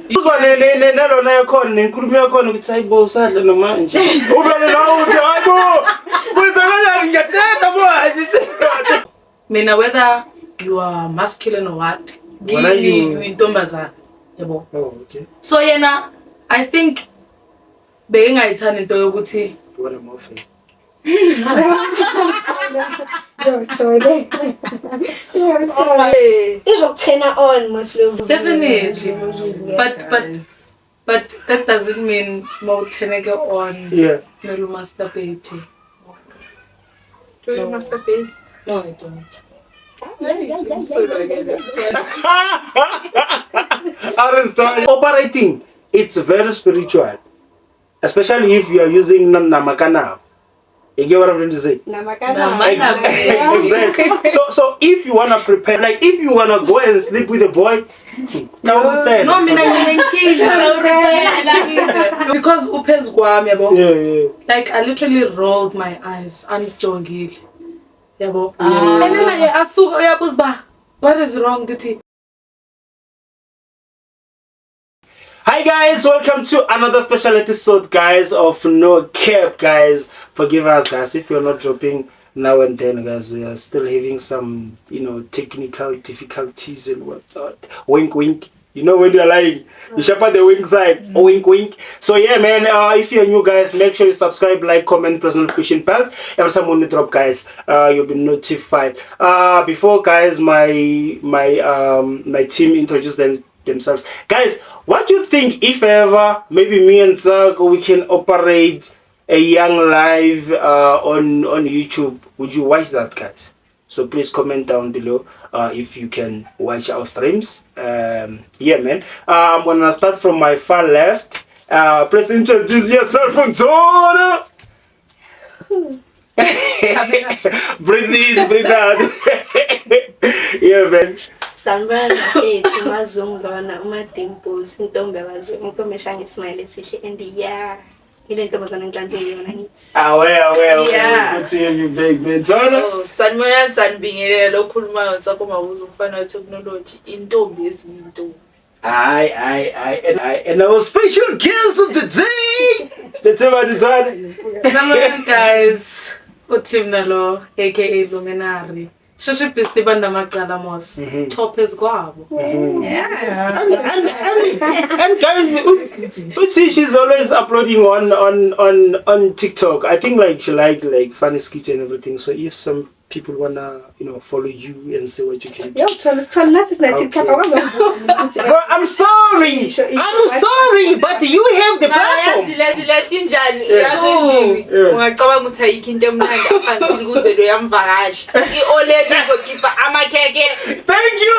uzwane nalona yakhona nenkulumo yakhona ukuthi hayibo usadla nomanje ubele nawo uthi hayibo kwenzakalani ngiyathetha bo. Mina whether you are masculine or what, you intombazana yabo. Oh, okay. So yena I think bengayithanda into yokuthi wona mofe. Izokuthena on masilovu. Definitely. But that doesn't mean more tenega on. Yeah. No masturbate. Do you masturbate? No, I don't. Operating, it's very spiritual, especially if you are using namakana. You get what I'm trying to say? Exactly. So if you wanna prepare, like if you wanna go and sleep with a boy, no, because upes guam yabo. Yeah. Like I literally rolled my eyes and jongil. Yabo. And then I asuka yabuzba. What is wrong, Diti? Hi guys, welcome to another special episode, guys, of No Cap, guys. Forgive us, guys, if you're not dropping now and then, guys. We are still having some, technical difficulties and whatnot. Wink, wink. You know when you're lying, you sharpen the wink side. Wink, wink. So yeah, man. If you're new, guys, make sure you subscribe, like, comment, press notification bell. Every time when we drop, guys, you'll be notified. Before, guys, my team introduce themselves, guys. What do you think if ever maybe me and Zach we can operate a young live on YouTube? Would you watch that, guys? So please comment down below if you can watch our streams. Yeah, man. I'm gonna start from my far left. Please introduce yourself on Tona. Breathe in, breathe out. Yeah, man. Sanibona mfethu mazungulana uMadimples intombi abazungu nkomeshanga ismile esihle and yeah ile ntombazana nhlanje yona ngithi Good to hear you, big man. Oh, sanibona sanibingelela lokhuluma utsapho mabuzo umfana wetechnology intombi ezinto. And our special guest of the day. Some guys uThim nalo aka Luminary. Shoshe piste banda macala mos. Top is guabo. yeah. And guys, Uti, she's always uploading on TikTok. I think like she like funny skits and everything. So if some people wanna follow you and see what you can do. Yo, tell us TikTok. Bro, I'm sorry, but you have the platform. Thank you.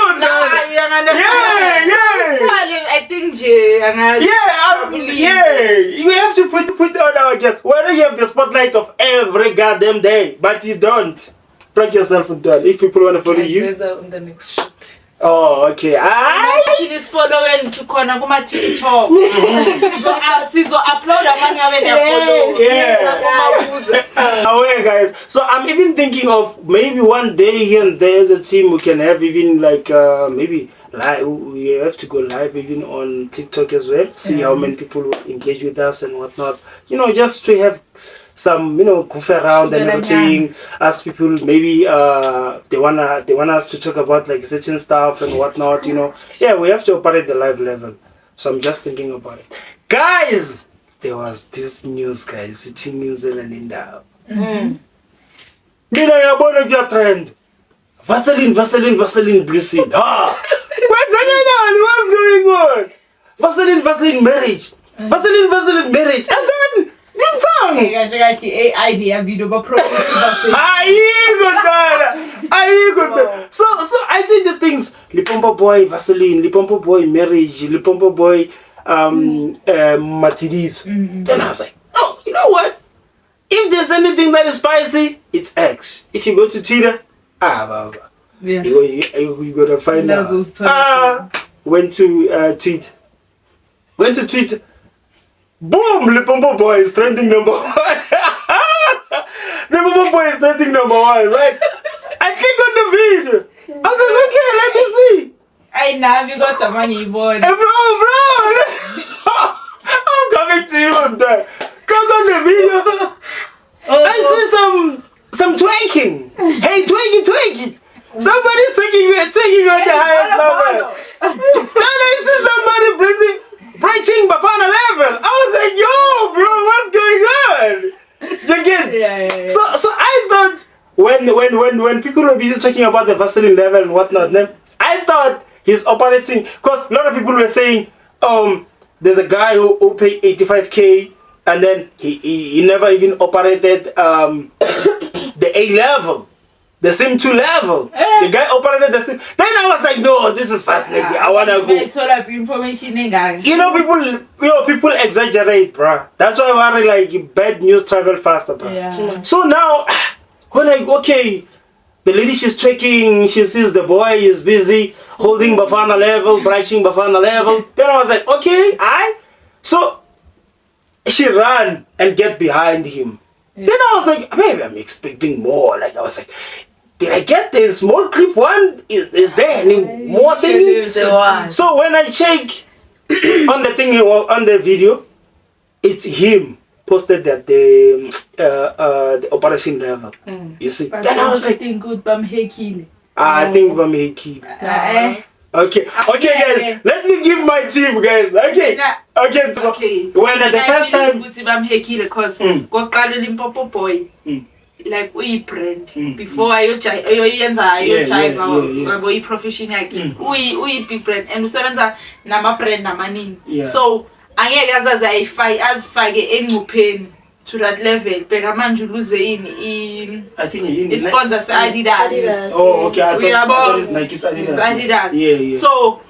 You have to put on our guests. Whether you have the spotlight of every goddamn day, but you don't. Plug yourself into that. If people want to follow you. On the next shoot. Oh, okay. She's following to corner kuma TikTok. Sizo upload among follow. Yeah. Away, guys. So I'm even thinking of maybe one day here and there as a team we can have even like maybe live. We have to go live even on TikTok as well. See how many people engage with us and whatnot. Just to have some goof around and everything. Ask people maybe they want us to talk about like certain stuff and whatnot. Yeah, we have to operate the live level. So I'm just thinking about it, guys. There was this news, guys. It's in New Zealand in the Mina yabona kuya trend. Vaseline Brazil. What's going on? Vaseline marriage. Vaseline marriage. And then this song. idea video but So I see these things. Lipompo boy Vaseline, Lipompo boy marriage, Lipompo boy Matidis. Then I was like, oh, you know what? If there's anything that is spicy, it's X. If you go to Twitter, you gotta find out. Went to tweet. Boom! Lipompo boy is trending number 1. Lipompo boy is trending number 1, right? I click on the video. I was like, okay, let me see. I know you got the money, boy. Hey, bro. sister. Click on the video. I see some twerking. Hey, twerky. Somebody's twerking you at the highest level. Then I see somebody preaching Bafana level. I was like, yo, bro, what's going on? You get? Yeah. So I thought when people were busy talking about the Vaseline level and whatnot, I thought he's operating, because a lot of people were saying, there's a guy who paid 85K and then he never even operated the A level, the Sim 2 level. The guy operated the Sim. Then I was like, no, this is fascinating. I wanna go. You know, people exaggerate, bruh. That's why I worry, like, bad news travel faster, bruh. Yeah. So now, when I go, okay, the lady, she's twerking, she sees the boy is busy holding Bafana level, brushing Bafana level. Then I was like, okay, so she ran and get behind him. Then I was like, maybe I'm expecting more. Like, I was like, did I get the small clip one? Is there any more things? So when I check on the thing, on the video, it's him posted that the operation level. You see? But then I was like, I think Bamheki. Okay, guys, let me give my team, guys. Okay. When at the first time, because boy, like we brand before ayo profession yakhe uyi big brand and usebenza nama brand namaningi, so angeke azifake engcupheni to that level. Phela manje uluze yini I think I sponsor Adidas. Oh, okay. I thought it's Nike, Adidas. Yeah. So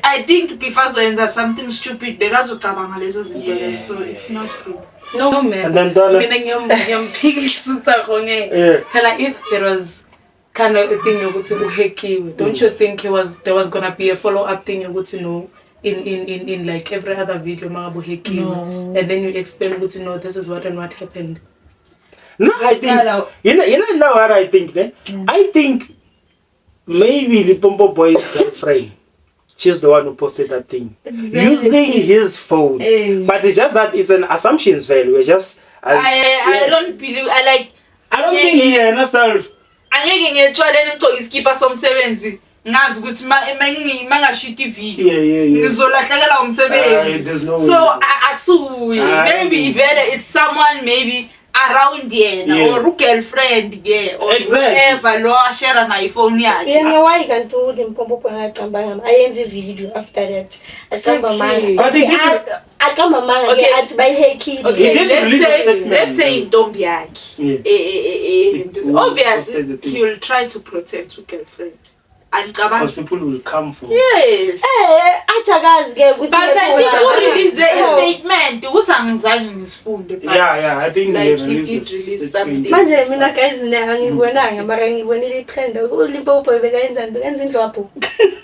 I think before Zoenza something stupid because of lezo zinto, so it's not good. No man. And then Donna. If it was kind of a thing you go to uheki, don't you think there was gonna be a follow-up thing you go to know in like every other video magabu heki, and then you explain to know this is what and what happened? No, I think you know what I think, I think maybe Limpopo Boy's girlfriend, she's the one who posted that thing using his phone. But it's just that it's an assumptions value. We're just I don't believe I don't think he herself. Angeke ngiyetshwala nenqoki skipper somsebenzi ngazi ukuthi mangashuti video ngizolahlekela umsebenzi. So akusuyi, maybe better it's someone maybe around yena or girlfriend or whoever lo share na iPhone yakhe. Yena why can't do Limpopo ngaqamba ngama ayenza video after that aqamba manga aqamba manga ke athi bayihekile. Okay, let's say intombi yakhe obviously he will try to protect your girlfriend. Because people will come for. Yes. Atakazi ke ukuthi but I think he release a statement ukuthi angizange nisifunde. Yeah, I think like he released something. Manje mina guys ngibonanga mara ngibonile itrend uLimpopo bekayenza indlwapho.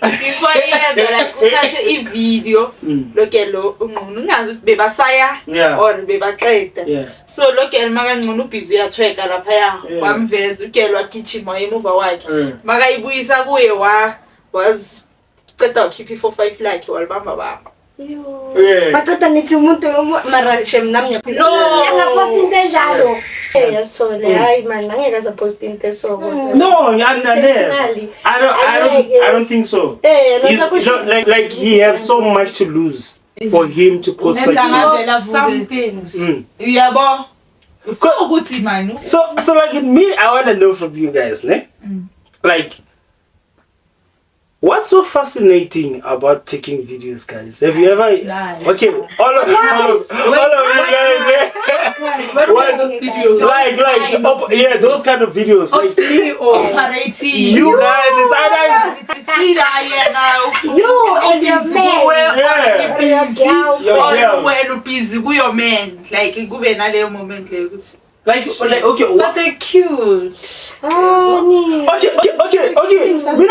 Before yenza like uthathe ivideo lokelo unqunu ungazi ukuthi bebasaya or bebaxeda. So lokelo makangcono ubhizi uyathweka lapha ya kwamveza ukelwa kitchen wayemuva wakhe makayibuyisa kuye was qeda ukhipha i45 lakhe walibamba baba. Baqeda nithi umuntu mara shem nami ngiyaphila. No, angapost into enjalo. Yasithole hayi man angeke azapost into eso kodwa. No, I don't think so. Like he has so much to lose for him to post such some things. Uyabo. So good man. So like me, I want to know from you guys, like, what's so fascinating about taking videos, guys? Have you ever? Okay, all of you guys. Like those kind of videos. Operating. You guys, it's either you and your man. Like you go another moment like okay, but they're cute. Okay.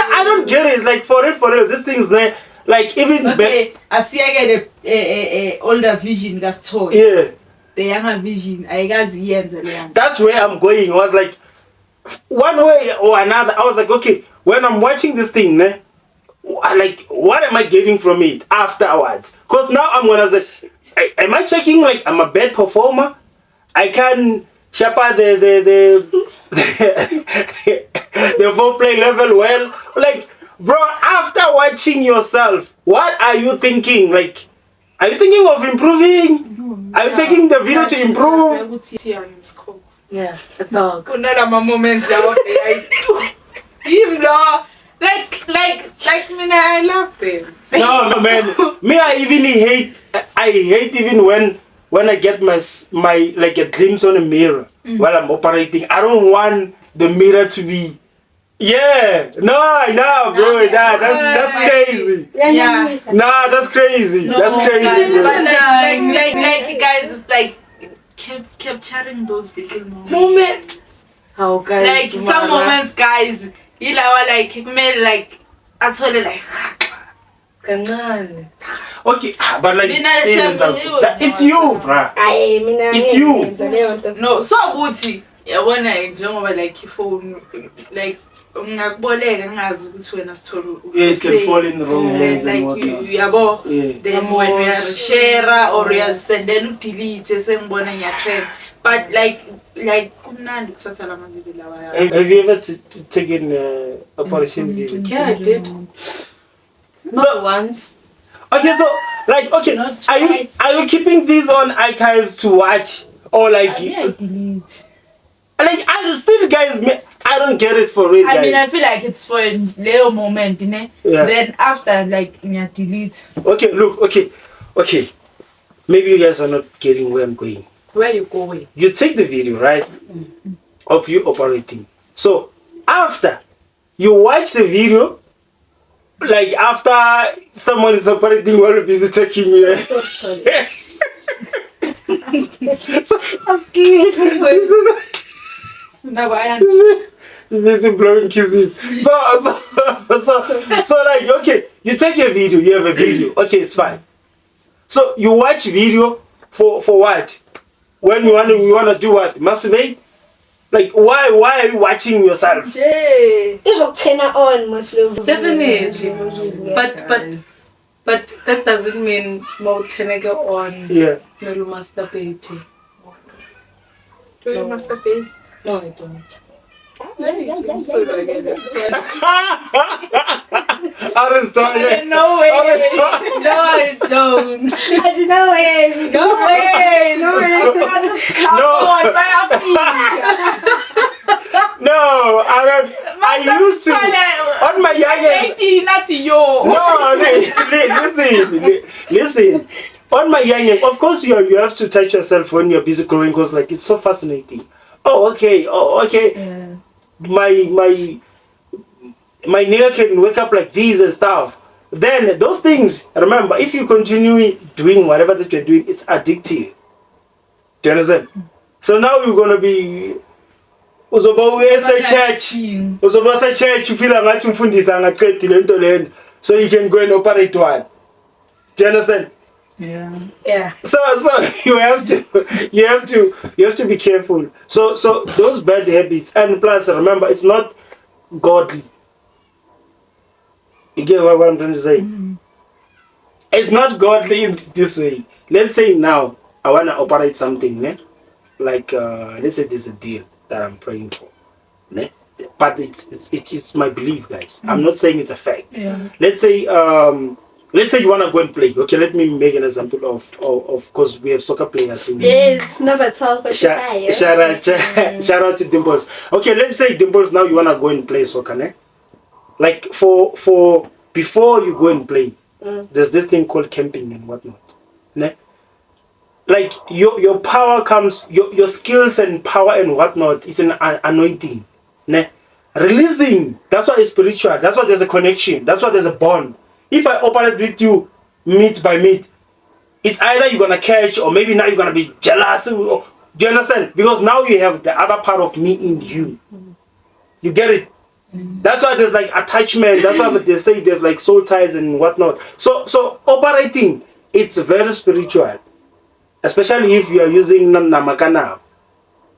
I don't get it. Like for real, this thing's there. Like even I see I get a older vision that's toy. The younger vision, I guess that's where I'm going. I was like, one way or another, I was like, okay, when I'm watching this thing, like, what am I getting from it afterwards? Because now I'm gonna say, am I checking like I'm a bad performer? I can shepherd the foreplay level well. Like, bro, after watching yourself, what are you thinking? Like, are you thinking of improving? Are you taking the video to improve? Yeah, a dog. Moments like Mina, I love them. No, man. Me, I hate even when I get my like a glimpse on a mirror while I'm operating. I don't want the mirror to be. Yeah, no, bro, that's crazy. Yeah, nah, that's crazy. That's crazy. Bro. Like guys, it's like capturing those little moments. How guys? Like some moments, guys, you know, like I told you, like. Okay, but like Mina it's you, bruh. It's you. No, so Gucci. Yeah, when I don't like phone, like ungakuboleka ngazi ukuthi wena Sithole. Yes, can fall in the wrong hands and like whatnot. yabo. Then when we are share or we are sending delete, sengibona ngiyatrend. But like kumnandi ukuthatha la mavideo lawa. Have you ever taken operation video? Yeah, I did. Not once. Okay, so like, okay, are you keeping these on archives to watch or like? Yeah, delete. Like, I still, guys, I don't get it for real, guys. I mean, I feel like it's for a little moment, you know. Yeah. Then after, like, you delete. Okay, look, okay. Maybe you guys are not getting where I'm going. Where you going? You take the video, right, of you operating. So after you watch the video, like after someone is operating while you're busy taking you. So sorry. So I'm busy blowing kisses. So like, okay, you take your video, you have a video, okay, it's fine. So you watch video for what? When we wanna do what? Masturbate? Like, why are you watching yourself? It's a turn on, definitely. But that doesn't mean more tenega on. Yeah. No masturbate. Do you masturbate? No, I don't. I was done. No way. No, I don't. No way. No, I used to on my young age. No, listen. On my young age, of course you have to touch yourself when you're busy growing, because like it's so fascinating. Oh okay. Yeah. My nigga can wake up like this and stuff. Then those things, remember, if you continue doing whatever that you're doing, it's addictive. Do you understand? So now you're gonna be church, you feel like so you can go and operate one. Do you understand? Yeah. So you have to be careful. So those bad habits, and plus remember, it's not godly. You get what I'm trying to say? Mm-hmm. It's not godly in this way. Let's say now I want to operate something, né? Like let's say there's a deal that I'm praying for, né? But it's my belief, guys. Mm-hmm. I'm not saying it's a fact. Yeah. Let's say you want to go and play. Okay, let me make an example of because we have soccer players in yes, number 12. Shout out to Dimples. Okay, let's say Dimples, now you want to go and play soccer, né? Like for before you go and play, there's this thing called camping and whatnot, né? Like your power comes, your skills and power and whatnot, it's an anointing, né? Releasing, that's why it's spiritual, that's why there's a connection, that's why there's a bond. If I operate with you meat by meat, it's either you're gonna catch or maybe now you're gonna be jealous. Do you understand? Because now you have the other part of me in you. You get it? That's why there's like attachment. That's why they say there's like soul ties and whatnot. So operating, it's very spiritual, especially if you are using namakana.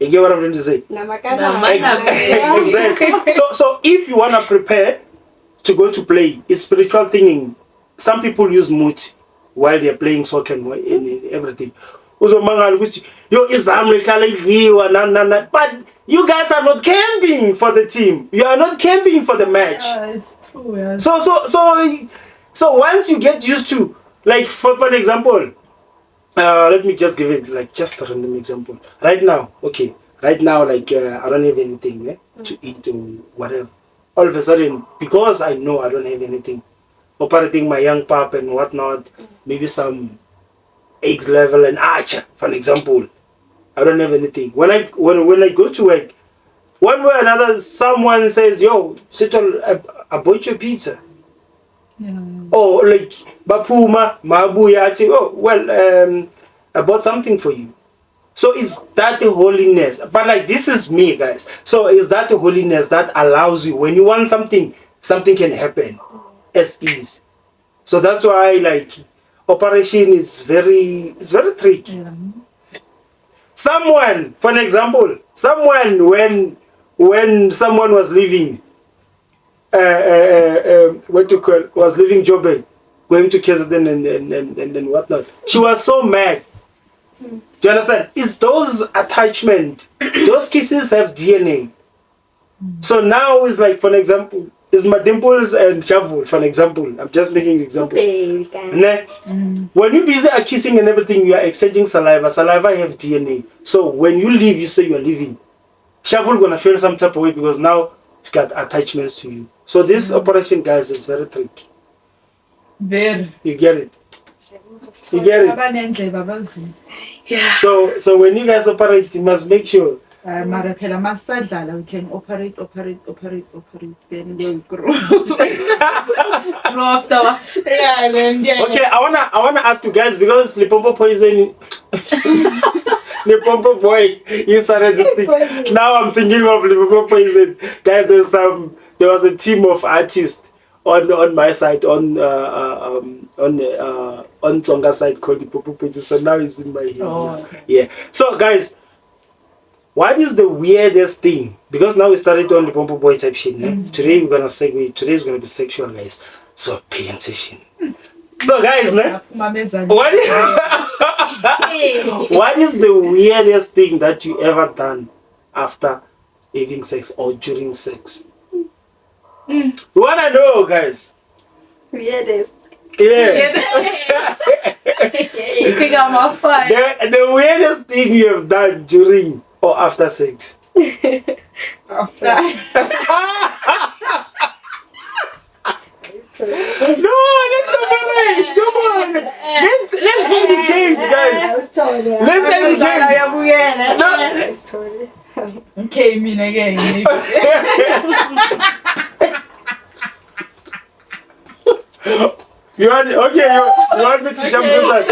You get what I'm trying to say? Exactly. So if you wanna prepare to go to play, it's spiritual thinking. Some people use muti. while they're playing soccer and everything. Yo, but you guys are not camping for the team. You are not camping for the match. It's true. Yeah. So once you get used to, like for example, let me just give it like just a random example. Right now, like I don't have anything to eat or whatever. All of a sudden, because I know I don't have anything, operating my young pup and whatnot, maybe some eggs level and archer, for example. I don't have anything. When I go to work, one way or another, someone says, "Yo, Sithole, I bought your pizza." Yeah. Or like Bapuma, Mabuya, I say, "Oh, well, I bought something for you." So it's that holiness. But like this is me, guys. So it's that holiness that allows you, when you want something can happen as is. So that's why like operation is very tricky. Yeah. Someone, for an example, when someone was leaving was leaving Joburg, going to KZN and whatnot, she was so mad. Do you understand? It's those attachment, those kisses have DNA. So now it's like, for an example, it's my dimples and Sithole, for an example. I'm just making an example. When you busy are kissing and everything, you are exchanging saliva. Saliva have DNA. So when you leave, you say you are leaving. Sithole gonna feel some type of way because now she got attachments to you. So this operation, guys, is very tricky. Very. You get it? You get it? Yeah. So when you guys operate, you must make sure. We can operate, then they'll grow. Grow afterwards. Yeah, then Okay, I wanna ask you guys, because Limpopo poison Limpopo boy, you started this thing. Now I'm thinking of Limpopo poison. Guys, there was a team of artists on my side, on Tsonga's side, called Limpopo poison. So now it's in my head. Oh. Yeah. So guys, what is the weirdest thing? Because now we started on the Limpopo boy type shit. Today we're gonna segue. Today's gonna be sexual, guys. So pay attention. So guys, what is the weirdest thing that you ever done after having sex or during sex? We wanna know, guys. Weirdest. Yeah. You think I'm a fine? The weirdest thing you have done during or after sex? No, let's separate. Come on. Let's engage, guys. Let's engage. Came in again. You want me to jump this side?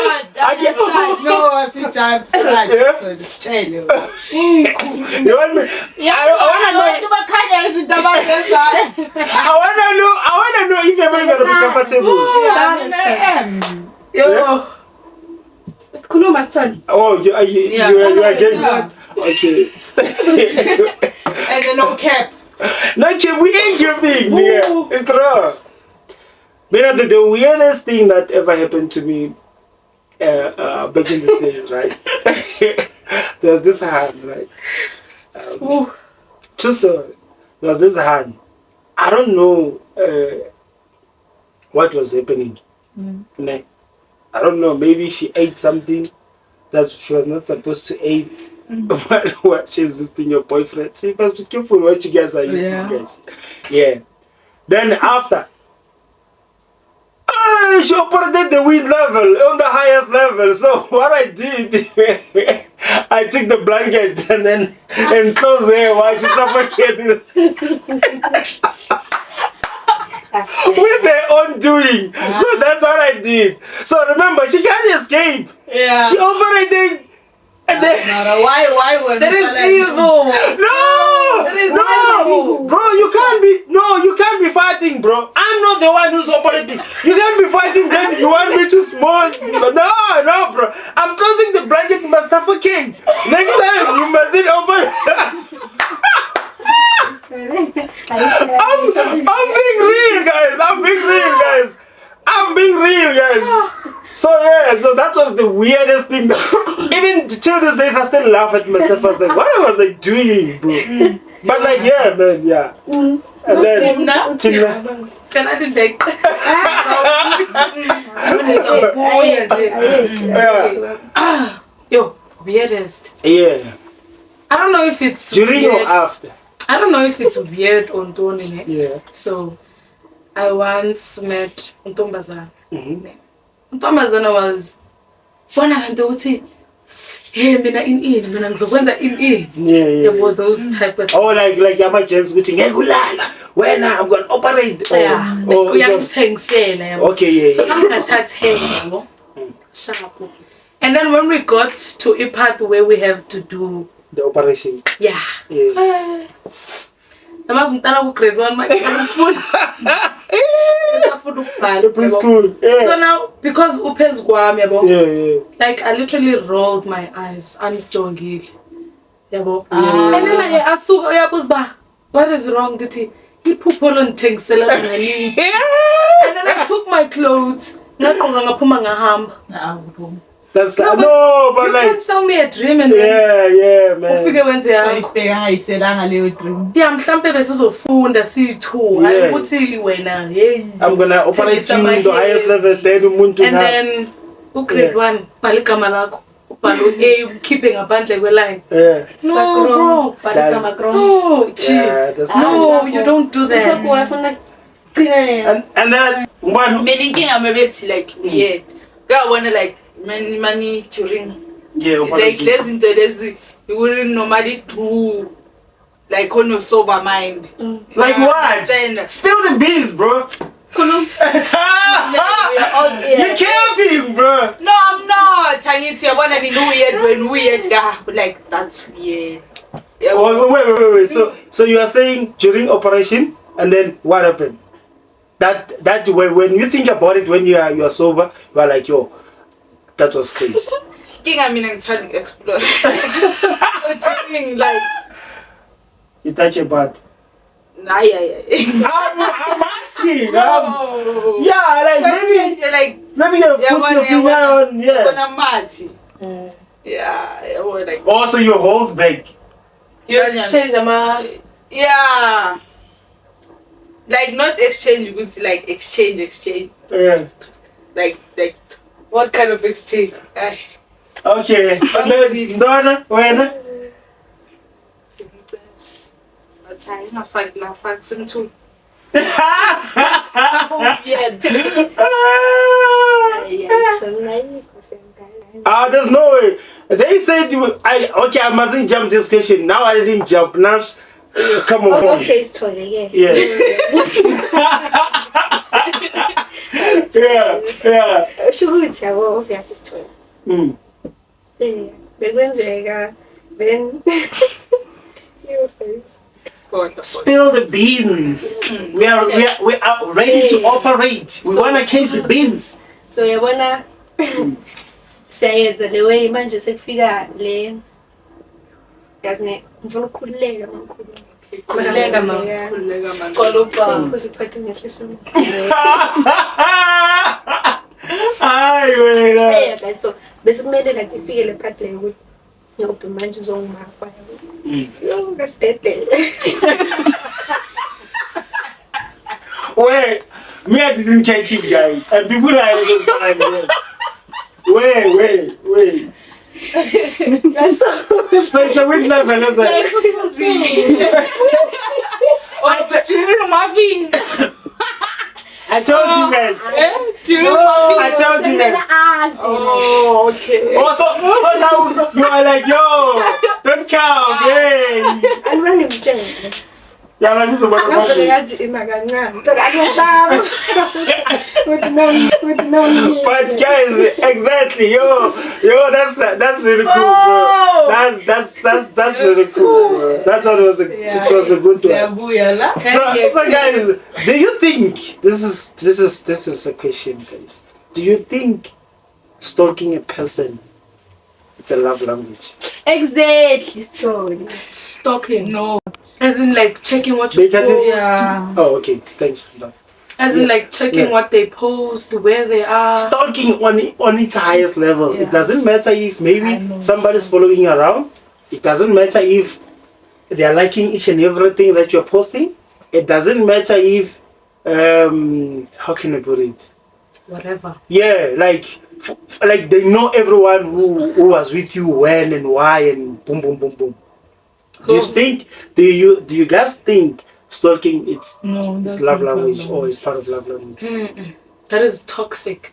No, I see jump side. Yeah? So tell you. You want me? I wanna know if you're ever gonna be comfortable. Oh, you are getting okay. And then no cap. No cap, we ain't giving. Yeah, it's raw. But the weirdest thing that ever happened to me back in the days, right? There's this hand, right? True story. There's this hand. I don't know what was happening. I don't know. Maybe she ate something that she was not supposed to eat. What she's visiting your boyfriend. See, but be careful what you guys are eating, guys. Yeah. Then after. She operated the weed level on the highest level. So what I did, I took the blanket and closed her while she suffocated with their own doing. So that's what I did. So remember, she can't escape. Yeah. She operated. And then, why would that is evil? No, bro, you can't be fighting, bro. I'm not the one who's operating. You can't be fighting. Then you want me to smoke? No, bro. I'm closing the blanket. You must suffocate. Next time you mustn't open. I'm being real, guys. So the weirdest thing. Even till this day, I still laugh at myself. I was like, what was I doing, bro? But like, yeah, man, yeah. And then Timna. Can I do that? Yo, weirdest. Yeah. I don't know if it's during weird. or after. I don't know if it's weird or don't. Yeah. So, I once met Ntombazana. Ntombazana was one of the hey, mina in, mina ngizokwenza in. Yeah. About those type of. Oh, like I'm just waiting. When I'm gonna operate. Yeah. Okay, yeah. So I'm gonna touch him. Sharp. And then when we got to a part where we have to do the operation. Yeah. I must grade 1 my phone. Preschool. Yeah. So now because Upes Guam, yeah. Like I literally rolled my eyes and jongil. And then I asked what is wrong? Did he put on things and then I took my clothes. That's no, but like, you can't tell me a dream and yeah, man. So if I said a dream. Yeah, I'm see too. I put you when I'm gonna operate you in the highest level, and then grade 1, Palikamalako. You keeping a band like a line. Yeah. No, bro. No, you don't do that. And then one meaning I'm a bit like yeah. God wanna like money during like less into this you wouldn't normally do like on your sober mind. Like what? Spill the beans, bro. You're camping, bro. No, I'm not. I need to wanna be weird guy. Like that's weird. Yeah, oh, wait. So you are saying during operation and then what happened? That when you think about it when you are sober, you are like, yo, that was crazy. I'm trying to explore. Like you touch a butt. Nah, yeah. I'm asking. No. Yeah, like maybe you put your finger on. Yeah. Like. Also, you hold back. You exchange yeah. Like not exchange goods, like exchange. Yeah. Like what kind of exchange? Okay. Donna, when? There's no way. They said I mustn't jump this question. Now I didn't jump. Now come on. Okay, story, yeah. Yeah. Should have obvious story. Then your face. Spill the beans. We are ready to operate. We wanna case the beans. So you wanna say the way manje sekufika le yazine ngifuna ukukhululeka makhulu. Khululeka man. Hayi wena. Yeah, guys, so bese kumele like ifike le part leyo ukuthi ngoba manje uzongimafa. Yo, ngasitete. Wait, me I didn't catch it, guys. And people are like, wait. So it's a weird level, isn't it? I told you guys. I told you guys. Oh, okay. So now you are like, yo, don't count, hey. I'm running to Yeah, I'm just about But guys, exactly, yo, that's really cool, bro. That's really cool, bro. That one was it was a good one. So guys, do you think this is a question, guys? Do you think stalking a person it's a love language? Exactly, story. Stalking? No. As in like checking what you post. Yeah. Oh, okay. Thanks for that. As in like checking what they post, where they are. Stalking on its highest level. Yeah. It doesn't matter if maybe somebody's following you around. It doesn't matter if they are liking each and everything that you're posting. It doesn't matter if how can I put it? Whatever. Yeah, like they know everyone who was with you when and why and boom boom boom boom. Do you guys think stalking it's love language or it's part of love language? That is toxic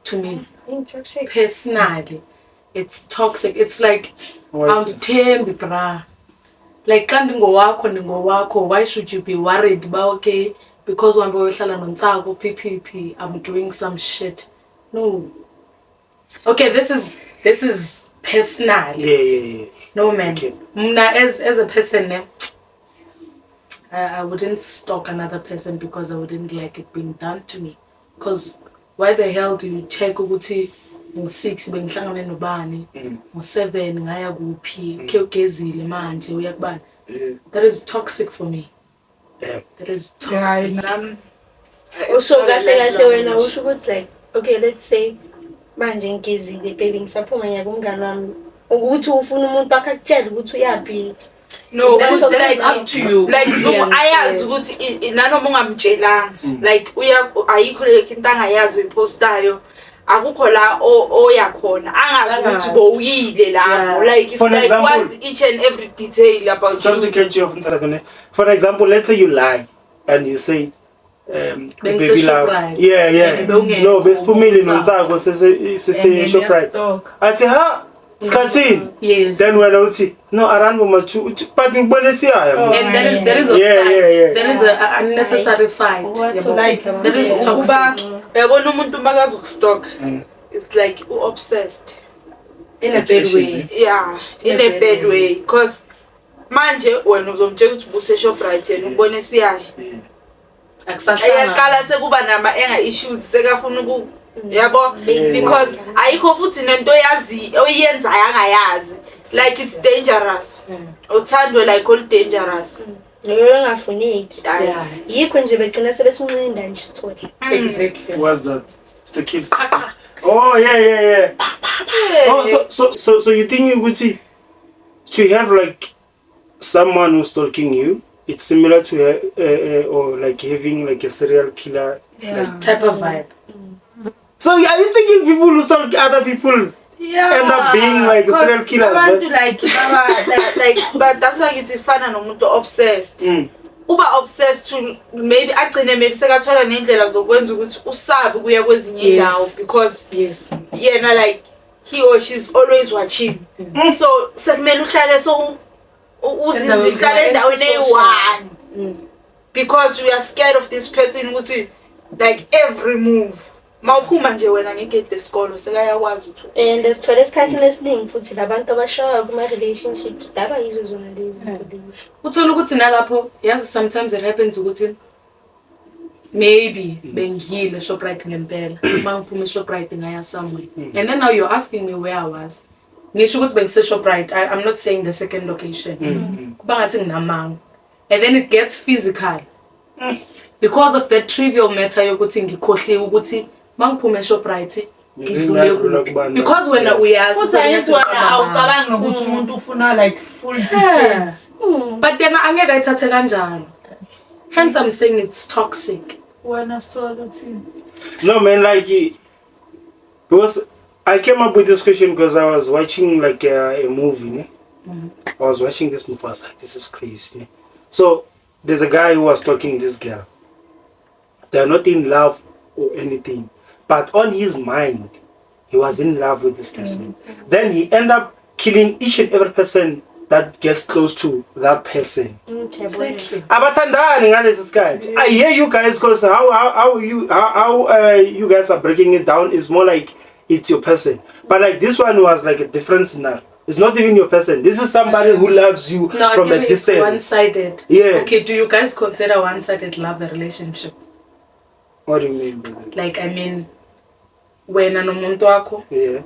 to me. Toxic. Personally, it's toxic. It's like Why is it? awuthembi bra. Like xa ndingowakho, why should you be worried about okay because uhambe uyohlala noNtsako PPP I'm doing some shit. No. Okay, this is personal. Yeah. No man. Okay. As a person, I wouldn't stalk another person because I wouldn't like it being done to me. Because why the hell do you check ukuthi ngo-6 bengihlangane nobani, ngo-7 ngaya kuphi, ugezile manje uya kubani? That is toxic for me. Yeah. That is toxic. Also kahle wena usho ukuthi like okay let's say manje ngizile baby ngisaphuma ngiya kumngane wami ukuthi ufuna umuntu akakutshela ukuthi uyaphi. No, That because is like up to you. Like so ayazi ukuthi nanoma ungamtshelanga like ayikho le into angayazi uyipostayo akukho la oyakhona angazi ukuthi bowuyile lapho like it's like was each and every detail about Sorry you. to catch you off in second. For example, let's say you lie and you say baby love. Yeah. No, besiphumile noNtsako sese Shoprite. Athi ha Skatin. Yes. Then when I would say no around machu but ngibone siyaya. And there is a fight. There is a unnecessary fight. Like there is toxic. Yabona umuntu makazi ukustalk. It's like obsessed. In a bad way. Yeah, in a bad way because manje wena uzomtshela ukuthi ubuse Shoprite yena ubone siyaya. Ayaqala sekuba nama issues sekafuna yabo because ayikho futhi nento yazi oyenzayo angayazi like it's dangerous. Uthandwe like all dangerous. Leyo ngafuneki. Yikho nje begcina sebesinqinda nje Sithole. Exactly. What's that? It's to kill. Oh yeah. Oh so you think ukuthi to have like someone who's stalking you, it's similar to or like having like a serial killer like, type of vibe. So are you thinking people who stalk other people end up being like serial killers? Like but that's why it's fana nomuntu obsessed. Uba obsessed to maybe agcine maybe sekathola nendlela zokwenza ukuthi usabe kuya kwezinye indawo because yena like he or she's always watching. So sekumele uhlale so uzinze uhlale endaweni eyi-1 because we are scared of this person ukuthi like every move mawuphuma nje wena ngegate lesikolo sekayakwazi ukuthi and Sithole esikhathini esiningi futhi labantu abashawa kuma relationships daba yizo zona lezi. Uthola ukuthi nalapho yazi sometimes it happens ukuthi maybe bengile Shoprite ngempela mangiphuma eShoprite ngaya somewhere and then now you're asking me where I was. Ngisho ukuthi bengise Shoprite. I'm not saying the second location. Kuba ngathi nginamanga. And then it gets physical. Because of that trivial matter yokuthi ngikhohliwe ukuthi mangiphuma eShoprite ngidlule because when uyazi futhi ayithi wena awucabangi nokuthi umuntu ufuna like full details. But then angeke ayithathe kanjalo. Hence I'm saying it's toxic. Wena so ukuthi no man like because I came up with this question because I was watching like a movie. I was watching this movie. I was like, this is crazy. So there's a guy who was talking to this girl. They're not in love or anything, but on his mind, he was in love with this person. Then he ended up killing each and every person that gets close to that person. Exactly. I hear you guys because how you guys are breaking it down is more like it's your person, but like this one was like a different scenario. It's not even your person. This is somebody who loves you from a distance. It's one-sided. Yeah. Okay, do you guys consider one-sided love a relationship? What do you mean by that? Like I mean, when umuntu wakho. Yeah.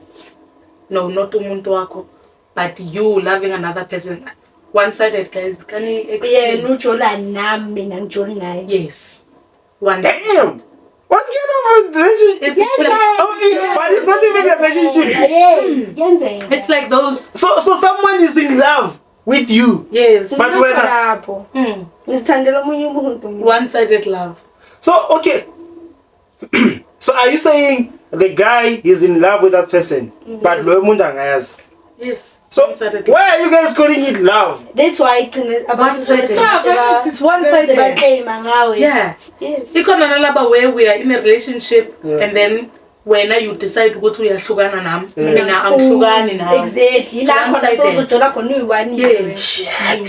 No, not umuntu wakho, but you loving another person. One-sided, guys. Can you explain? Yeah, nujola nami nangijola naye. Yes. one. Damn! What kind of a relationship? But it's not even a relationship. Yes. It's like those. So someone is in love with you. Yes. But when One-sided love. so okay. So are you saying the guy is in love with that person, but lo muntu angayazi? Yes. So One-sided why are you guys calling it love? That's why it's one-sided. It's one-sided. Yeah. Yes. Because another where we are in a relationship and then when you decide to go to your sugar nam, exactly.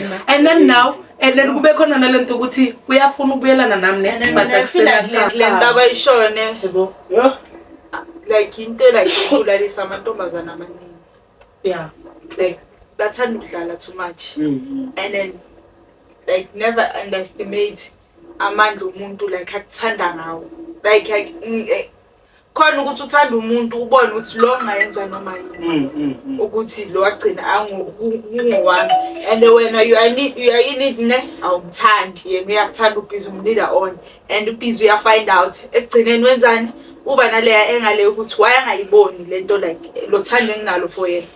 Yes. And then now, and then we can analyze ukuthi uyafuna ukubuyelana nami ne but lento abayishone Yeah. like into like ukulalisa amantombazana amaningi. yeah. Like bathanda ukudlala too much. And then like never underestimate amandla umuntu like akuthanda ngawo. Like khona ukuthi uthanda umuntu ubone ukuthi lo ngayenza noma yini ukuthi lo agcina angowami and wena you are in it ne awumthandi yena uyakuthanda ubhizi umleader on and ubhizi uya find out ekugcineni wenzani uba naleya engale ukuthi wayangayiboni lento like lo thando enginalo for yena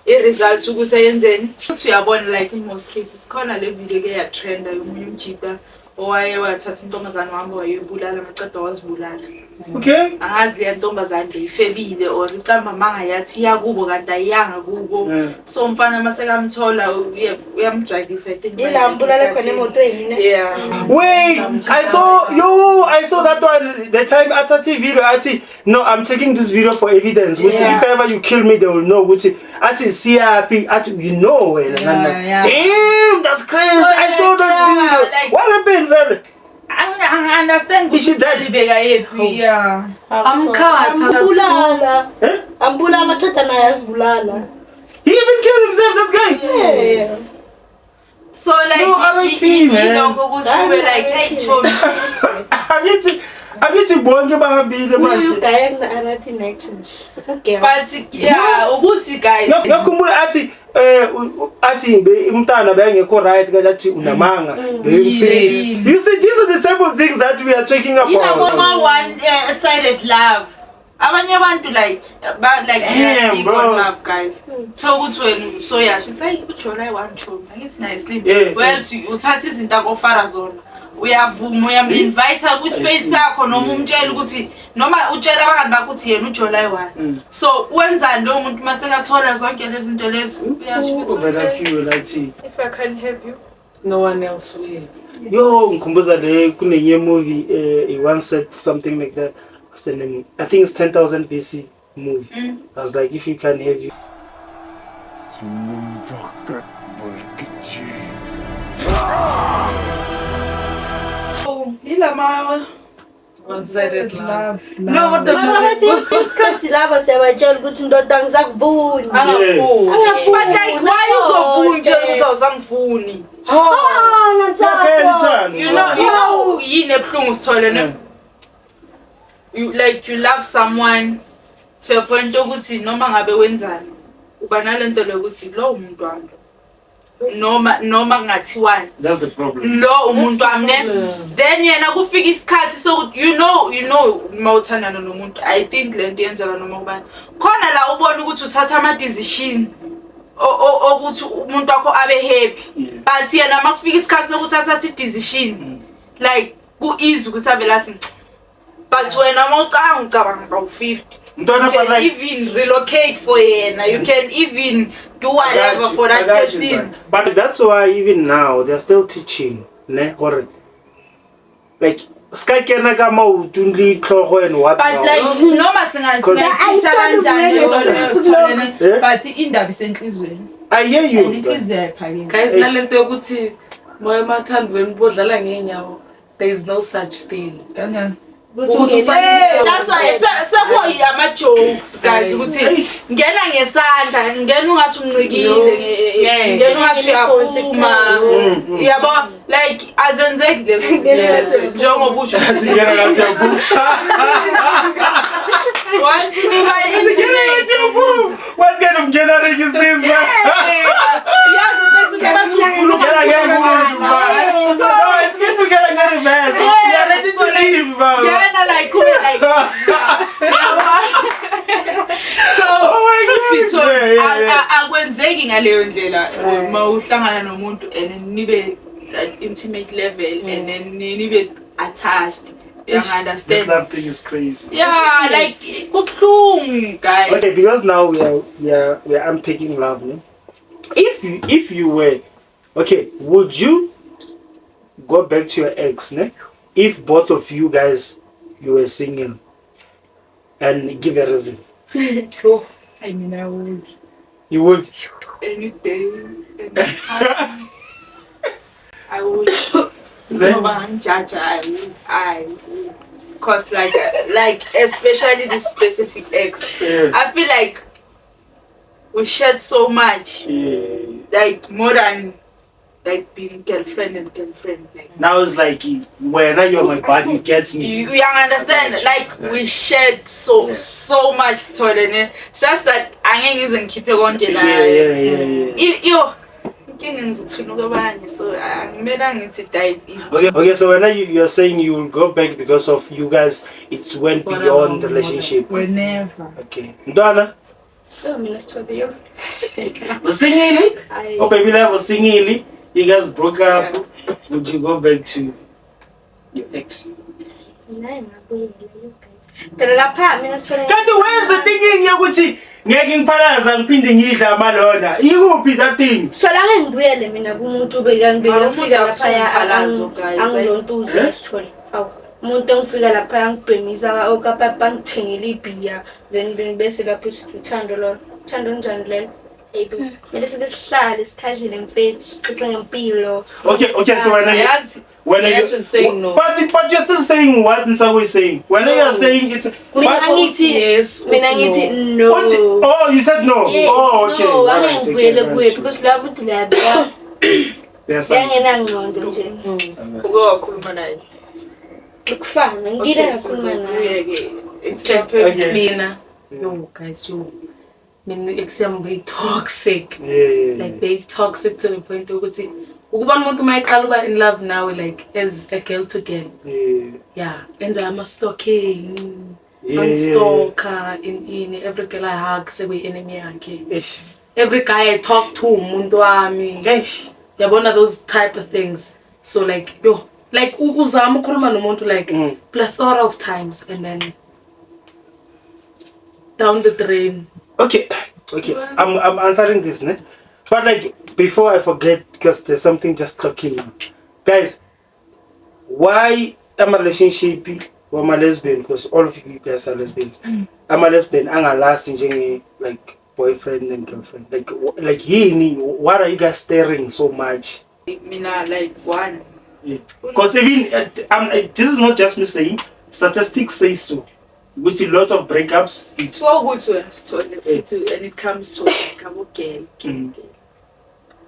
i-results ukuthi ayenzeni futhi uyabona like in most cases khona le video ke ya trenda yomunye umjita owaye wathatha intombazane wami wayebulala maceda wazibulala. Okay. Angazi le ntombazane ifebile or icamba manga yathi yakubo kanti ayanga kubo. So umfana masekamthola uyamdragisa I think. Ilambulala khona emotweni ne. Yeah. Wait, I saw that one the time athathe video athi no I'm taking this video for evidence which if ever you kill me they will know which athi siyapi athi you know damn that's crazy. I saw that video. Like, what happened there? I understand. Is she dead? Yeah. Ambulala tata na yasibulala. He even killed himself, that guy. Yes. So like he know we were like hey Chomi. I'm getting bonke bahambile manje. Guy na RIP next. Okay. But yeah, ukuthi guys. Ngakhumbula athi umntana bengekho right kahle athi unamanga. You see these are the type of things that we are talking about. You know one-sided love. Abanye abantu like damn, big bro. love guys. So ukuthi wena so yeah she say uJola one-chomi. It's nicely. Well uthatha izinto akofara zona. Uyavuma uyam-invite ku-space yakho noma umtshela ukuthi noma utshela abangani bakho ukuthi yena uJola one. So wenzani lo muntu masekathola zonke lezi zinto lezi uyasho ukuthi if I can help you no one else will. Yo ngikhumbuza le kunenye movie he once said something like that. What's the name? I think it's 10,000 BC movie. I was like if you can have you ilama One-sided love. No, what the Isikhathi laba siyabajela ukuthi indoda ngizakuvuni. But like why uzovuna nje ukuthi awusangifuni? You know yini ebuhlungu sithole ne? You love someone to a point ukuthi noma ngabe wenzani uba nalento lokuthi lo umuntu wami noma kungathiwani that's the problem. Lo umuntu wami then yena kufika isikhathi so you know mawuthandana nomuntu I think lento yenzeka noma ubani khona la ubona ukuthi uthatha ama decision ukuthi umuntu wakho abe happy but yena makufika isikhathi sokuthatha i decision like ku easy ukuthi abe lathi but wena mawucabanga ka 50 you can even relocate for yena you can even do whatever for that person but that's why even now they're still teaching ne or like skakena kama utundli tlhogo and what but like noma singazicha kanjani but indaba isenhlizweni I hear you inhliziyo yaphakeme Guys nalento yokuthi moya mathandweni bodlala ngenyawo there is no such thing. Kanjani? That's why sekuyi ama jokes guys ukuthi ngena ngesandla ngena ungathi uncikile ngena ungathi uyaphuma yabo like azenzeki lezo njengoba usho ngena ngathi yaphuma what kind of generic is this man? Yes it takes so no it's get to get a reverse. You are ready to leave. akwenzeki ngaleyo ndlela uma uhlangana nomuntu and nibe at intimate level and then nibe attached. You understand? This love thing is crazy. Yeah, like kuhlungu, guys. Okay, because now we are unpacking love, no? If you were okay, would you go back to your ex, ne? If both of you guys you were single, and give a reason? Oh, I mean, I would. You would? Any day, any time. I would. No one judge. I would. Cause like especially this specific ex, I feel like we shared so much, like more than like being girlfriend and girlfriend. Like, now it's like when you're my body, you get me. You understand? Like we shared so much story. It's just that I isn't keep it on. Yo. So I'm to dive into. Okay. So when you're saying you will go back because of you guys, it's went beyond the relationship. Whenever. Okay. Donna. Oh, Minister, you. Singly? Oh, baby, that was singly. You guys broke up. Yeah. Would you go back to your ex? But lapha mina sithole kanti where's the thinking yokuthi ngeke ngiphalaza ngiphinde ngidla amalona ikuphi that thing so la ngibuyele mina kumuntu bekangibeka ufika lapha angilontuzo sithole awu umuntu engifika lapha angibhemisa okapapa ngithengela ibhiya then bese lapho sithi uthando lona uthando njani lelo maybe bese sihlale sikhajile mfethu sixoxe ngempilo. Okay, so when you're saying no. But you're still saying what Nsago is saying. When you're saying it's yes. No. Oh, you said no. Yes, oh, okay. No, I ain't because love to lab. Yes. Look fun and get a Mina. No, guys, you. I mean, exam be toxic. Like be toxic to the point of in love now, like as a girl to girl. Yeah. And I'm a stalking. I'm stalker in every girl I hug, say we enemy again. Every guy I talk to, mundu ami. Yeah, one of those type of things. So like like uzama ukhuluma nomuntu like plethora of times and then down the drain. Okay. I'm answering this, ne? But like before I forget, because there's something just clicking. Guys, why am I relationship with my lesbian? Because all of you guys are lesbians. I'm a lesbian. I'm a last like boyfriend and girlfriend. Like what are you guys staring so much? Mina like one. Because even this is not just me saying. Statistics say so. With a lot of breakups. It's so good to and it comes to like a girl.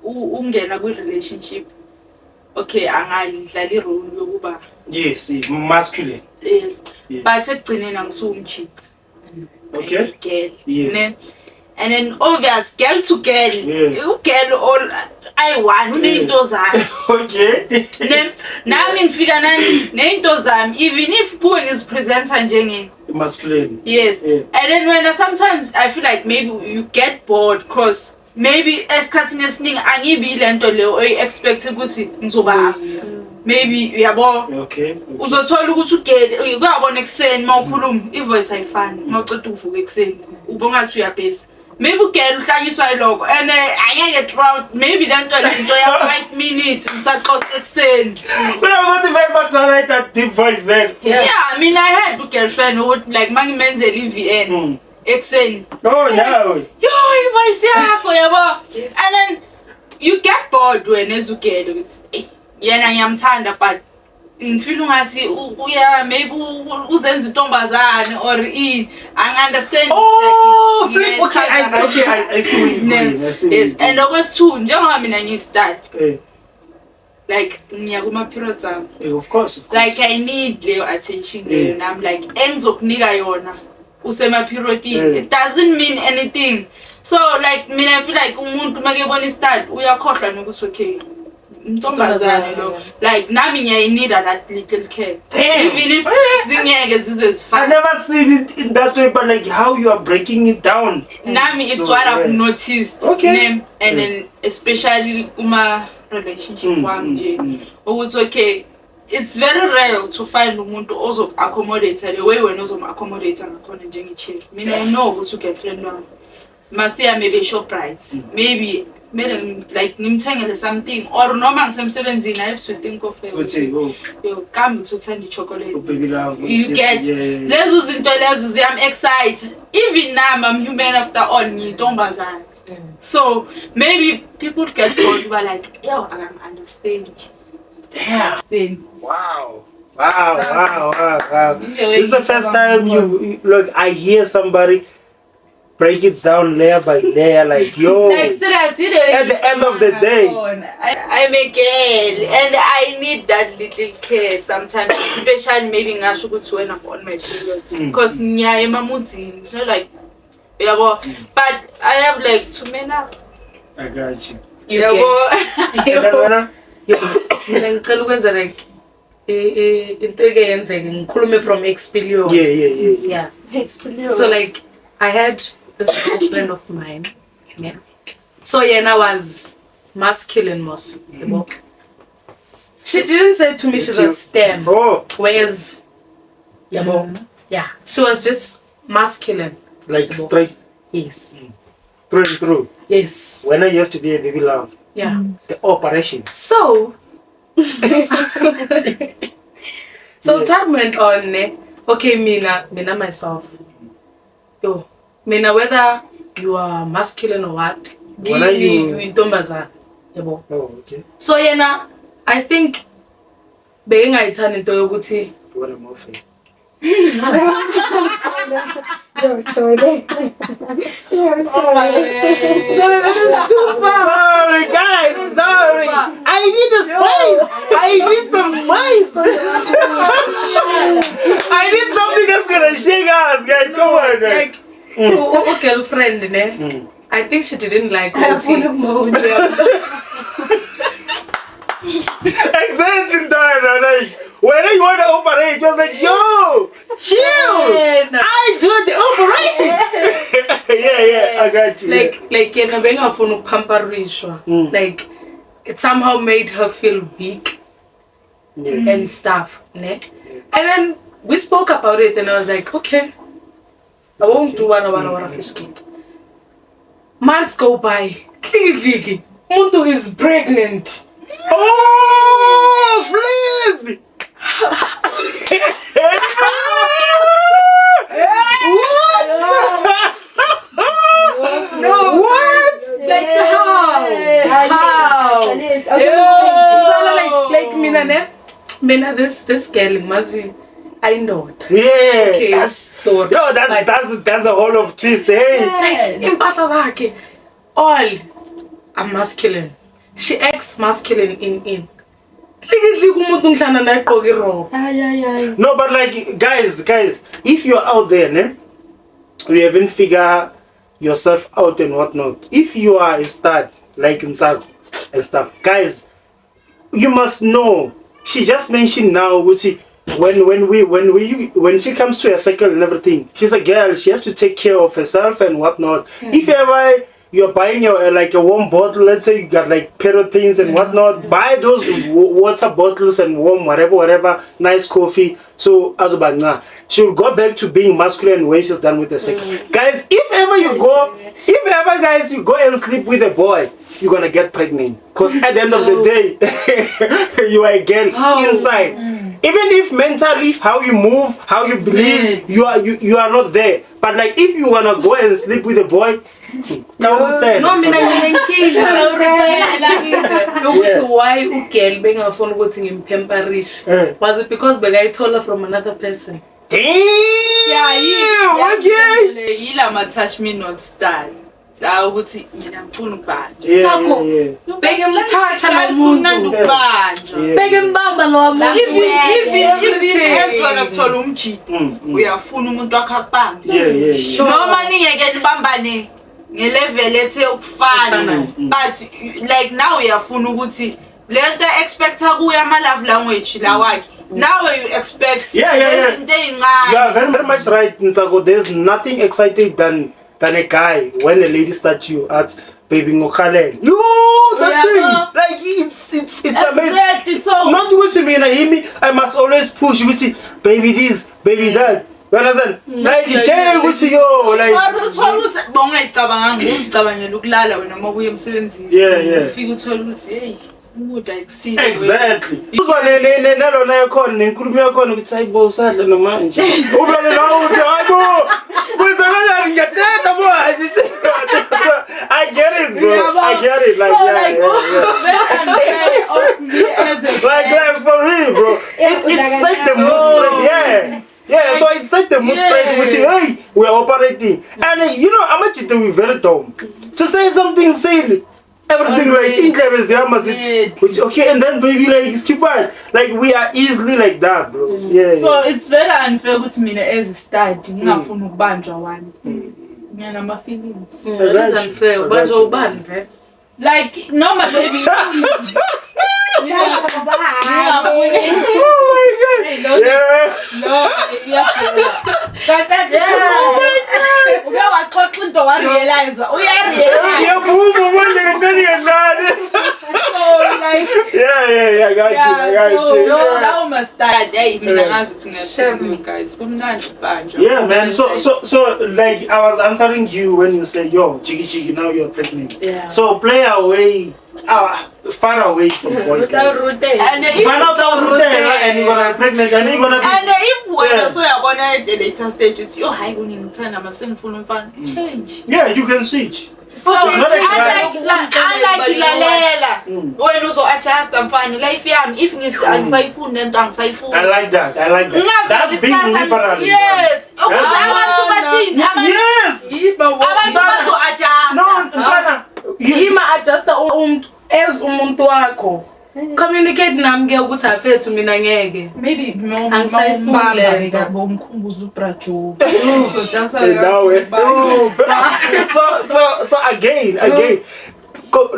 Ungena kwi relationship. Okay, angalidlala role yokuba. Yes, masculine. Yes. But ekugcineni angisumchick. Okay. Girl. Yeah. And then obvious girl to girl. You girl all I want into zami. Okay. Nami ngifika nento zami even if Pooing is presenter njenge masculine. Yes. And then when sometimes I feel like maybe you get bored because maybe esikhathini esiningi angibi lento leyo expect ukuthi ngizoba maybe uyabo uzothola ukuthi ugele uyabona ekseni mawukhuluma ivoice ayifani mawuceda uvuka ekseni ubonga ukuthi uyabhesa maybe ugele uhlanyiswa iloko and angeke throughout maybe lento ya 5 minutes ngisaxoxa ekseni but I want to very much like that deep voice man. Yeah, I mean I had a girlfriend who would like mangimenzela iVN ekseni. Oh no. Yo, ivoice yakho yabo. And then you get bored when ezugele ukuthi yena ngiyamthanda but ngifeel ungathi uya maybe uzenza intombazane or I understand. Oh, flip. Okay, I see what you're doing. I see. Yes, and okwesithu njengoba mina ngistart. Like ngiya kuma periods am. Of course. Like I need leyo attention leyo and I'm like engizokunika yona usema period. It doesn't mean anything. So like mina I feel like umuntu makebona istart uyakhohlwa nokuthi okay Ntombazane lo. Like nami I need that little care. Damn. Even if zingeke zizezifana. I've never seen it in that way, but like how you are breaking it down. Nami it's what I've noticed. Okay. And then especially uma relationship wami nje. Ukuthi okay, it's very rare to find umuntu ozo accommodate the way wena ozo accommodate ngakhona njengechief. Mina I know ukuthi girlfriend wami must maybe Shoprite. Maybe like ngimthengele something or noma ngisemsebenzini I have to think of it. Yo come to send the chocolate. You get lezo zinto lezo ziyam excited. Even now I'm human after all ngiyintombazana. So maybe people get bored but like yo I can understand. Damn. Wow. This is the first time you look. I hear somebody break it down layer by layer, like yo. Like seriously, at the end of the day, I'm a girl and I need that little care sometimes, especially maybe when I'm on my periods. Because it's not like but I have like 2 men up. I got you. Ngicela ukwenza like into engenzeke ngikhulume from experience. Yeah. So like I had this girlfriend of mine. Yeah. So I was masculine most. She didn't say to me she was a stem. Whereas yeah, she was just masculine. Like straight. Yes. Through and through. Yes. When you have to be a baby love. Yeah. The operation. So time went on. Okay, Mina myself. Yo, Mina, whether you are masculine or what, give me in Tombaza. Oh, okay. So I think being I turn into a guti. What a muffin. Sorry, guys, sorry. I need a spice. I need some spice. I need something that's gonna shake us, guys. Come on, guys. Like, girlfriend, I think she didn't like exactly, like whenever you want to operate, just like yo, chill. I do the operation. yeah, I got you. Like like it somehow made her feel weak and stuff. And then we spoke about it, and I was like, okay, I won't do one fish cake. Months go by. Muntu is pregnant. Oh, flip! What? No. What? Like how? Like Mina, this girl must be. I know. Yeah. Okay. So that's a whole of twist. Hey. All are masculine. She acts masculine in. No, but like guys, if you're out there, you haven't figured yourself out and whatnot. If you are a stud, like inside and stuff, guys, you must know. She just mentioned now, when she comes to a cycle and everything, she's a girl. She has to take care of herself and whatnot. If ever you're buying your like a warm bottle, let's say you got like period pains and whatnot, buy those water bottles and warm whatever, nice coffee. So Azubana, she'll go back to being masculine when she's done with the cycle. Guys, if ever you go and sleep with a boy, you're gonna get pregnant. Because at the end of the day, you are a girl inside. Even if mentally, how you move, how you believe, you are not there. But like if you wanna go and sleep with a boy, no, why girl being a phone watching in pamperish? Was it because the guy told her from another person? Damn! Okay. Yila touch me not style. I would see phone bad. Yeah. Beg him touch Beg him bamba no more. Even as well as Tolumchi, we are full umuntu akakubamba. Yeah. No money again bambane. Ngelevel lethe ukufana. But like now we are full ukuthi lento expecta kuya ama love language lawakhe. Now you expect Yeah. You are very much right, Nsago. There's nothing exciting than a guy when a lady starts you at baby ngokhalele. That thing, like it's amazing. Exactly. So Not what you mean. I must always push. You see, baby this, baby that. You understand? Like change with you, like. Yeah. Exactly. I get it, bro. I get it. Like, like for real, bro. It's like the mood. Yeah, so it's like the mood straight, which hey, we're operating. And I'm actually very dumb. To say something silly. Everything like which okay, and then baby like skip on. Like we are easily like that, bro. Yeah. So it's very unfair to me as a start. Ngafuna ukubanjwa wani. Ngiyana my feelings. It is unfair. Banjwa ubani, like no my baby. Oh my god. I got you. Yeah, man. So like I was answering you when you said, yo, Chigi, now you're pregnant. Yeah. So play away, far away from boys. And if and you're gonna be pregnant, and you're gonna be. And if we're so you're gonna the later stage, it's your high going in turn. I'm a sinful and change. Yeah, you can switch. So unlike Lalela, when also adjust and find life, if it's anxiety, then anxiety. I like that. That's being liberal. Yes. Yes. Ima adjusta as umuntu wakho. Communicate nami ukuthi afethu mina ngeke. Maybe no angisayifule ngabomkhumbuza ubrajo. So that's so again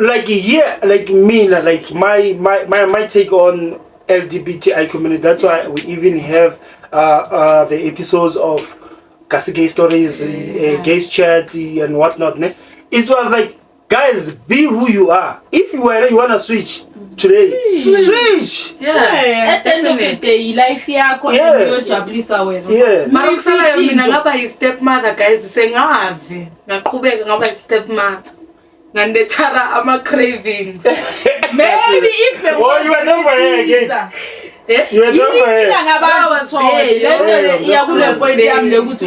like here, like me, like my take on LGBTI community. That's why we even have the episodes of Gay Stories, Gays Chat and whatnot. It was like, guys, be who you are. If you wanna switch today, switch. Yeah. At the end of the day, life yakho uyojabulisa wena. Yeah. Marokusala mina ngaba yi stepmother, guys, sengazi. Ngaqhubeka ngaba yi stepmother. Ngandechara ama cravings. Maybe if you were never here again. You were never here. Ngaba was there. Yakule point yami lekuthi